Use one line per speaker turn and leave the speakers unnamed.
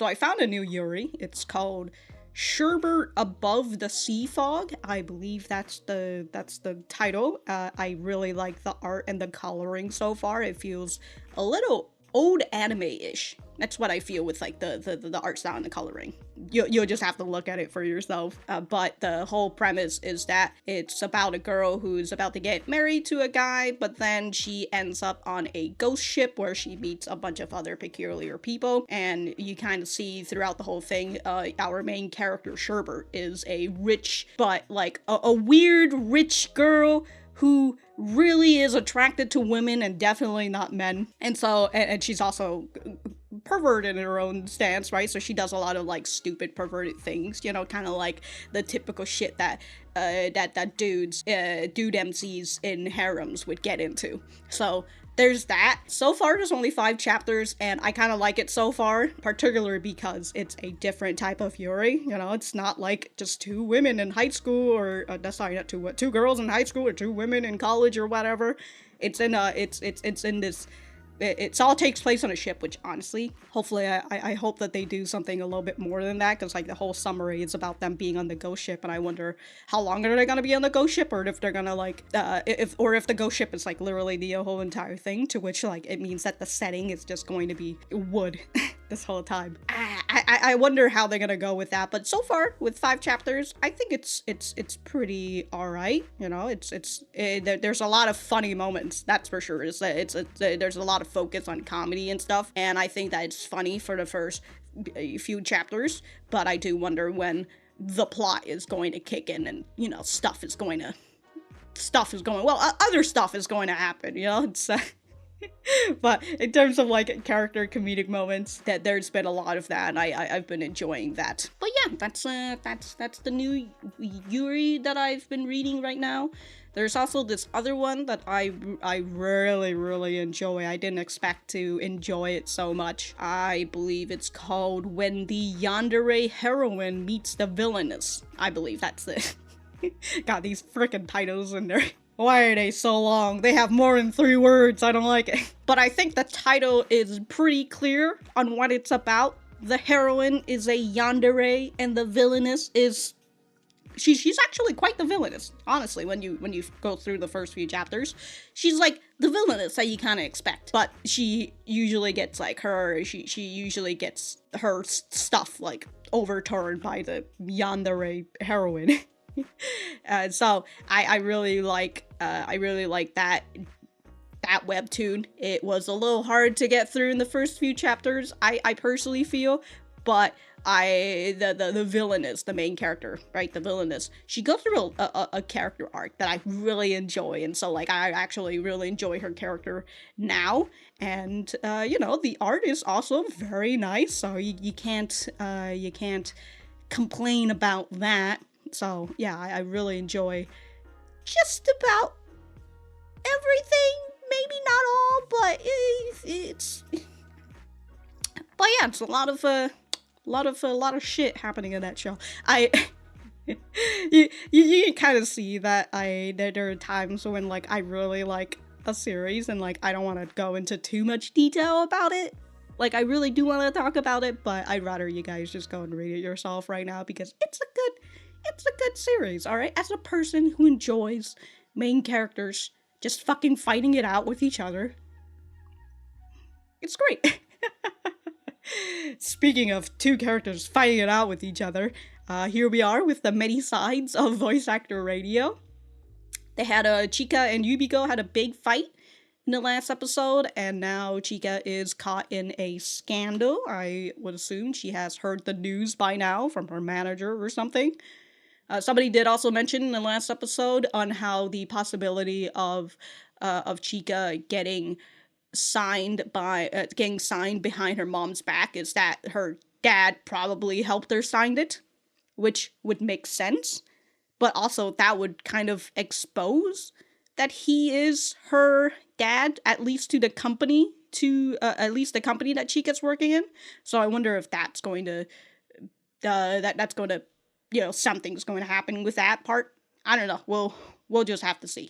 So I found a new Yuri. It's called Sherbet Above the Sea Fog. I believe that's the title. I really like the art and the coloring so far. It feels a little old anime-ish. That's what I feel with like the art style and the coloring. You'll just have to look at it for yourself. But the whole premise is that it's about a girl who's about to get married to a guy, but then she ends up on a ghost ship where she meets a bunch of other peculiar people, and you kind of see throughout the whole thing, our main character Sherbet is a rich, but like a weird rich girl who really is attracted to women and definitely not men. And so, and she's also perverted in her own stance, right? So she does a lot of like stupid perverted things, you know, kind of like the typical shit that dude MCs in harems would get into. So there's that. So far, there's only 5 chapters, and I kind of like it so far, particularly because it's a different type of Yuri. You know, it's not like just 2 women in high school, or sorry, not 2 girls in high school, or 2 women in college, or whatever. It's in this. It all takes place on a ship, which honestly, hopefully, I hope that they do something a little bit more than that, because like the whole summary is about them being on the ghost ship, and I wonder how long are they gonna be on the ghost ship, or if they're gonna like, if the ghost ship is like literally the whole entire thing, to which like it means that the setting is just going to be wood this whole time. I wonder how they're gonna go with that, but so far with 5 chapters, I think it's pretty alright. You know, there's a lot of funny moments, that's for sure. There's a lot of focus on comedy and stuff, and I think that it's funny for the first few chapters, but I do wonder when the plot is going to kick in, and you know, other stuff is going to happen, you know. It's but in terms of like character comedic moments, that there's been a lot of that, and I've been enjoying that. But yeah, that's the new Yuri that I've been reading right now. There's also this other one that I really enjoy. I didn't expect to enjoy it so much. I believe it's called When the Yandere Heroine Meets the Villainess. I believe that's it. Got these frickin' titles in there. Why are they so long? They have more than 3 words. I don't like it. But I think the title is pretty clear on what it's about. The heroine is a yandere, and the villainess is... She's actually quite the villainess, honestly, when you go through the first few chapters. She's like the villainess that you kind of expect. But she usually gets like she usually gets her stuff like overturned by the yandere heroine. So I really like that webtoon. It was a little hard to get through in the first few chapters, I personally feel, but the villainess, the main character, right, the villainess, she goes through a character arc that I really enjoy, and so like I actually really enjoy her character now, and you know, the art is also very nice, so you can't complain about that. So yeah, I really enjoy just about everything. Maybe not all, but it's yeah, it's a lot of shit happening in that show. You can kind of see that there are times when like I really like a series and like I don't want to go into too much detail about it. Like I really do want to talk about it, but I'd rather you guys just go and read it yourself right now, because it's a good series, alright? As a person who enjoys main characters just fucking fighting it out with each other, it's great. Speaking of 2 characters fighting it out with each other, here we are with the many sides of voice actor radio. They had Chika and Yubiko had a big fight in the last episode, and now Chika is caught in a scandal. I would assume she has heard the news by now from her manager or something. Somebody did also mention in the last episode on how the possibility of Chika getting signed behind her mom's back is that her dad probably helped her sign it, which would make sense, but also that would kind of expose that he is her dad, at least to the company, at least the company that Chika's working in. So I wonder if that's going to you know, something's going to happen with that part. I don't know. We'll just have to see.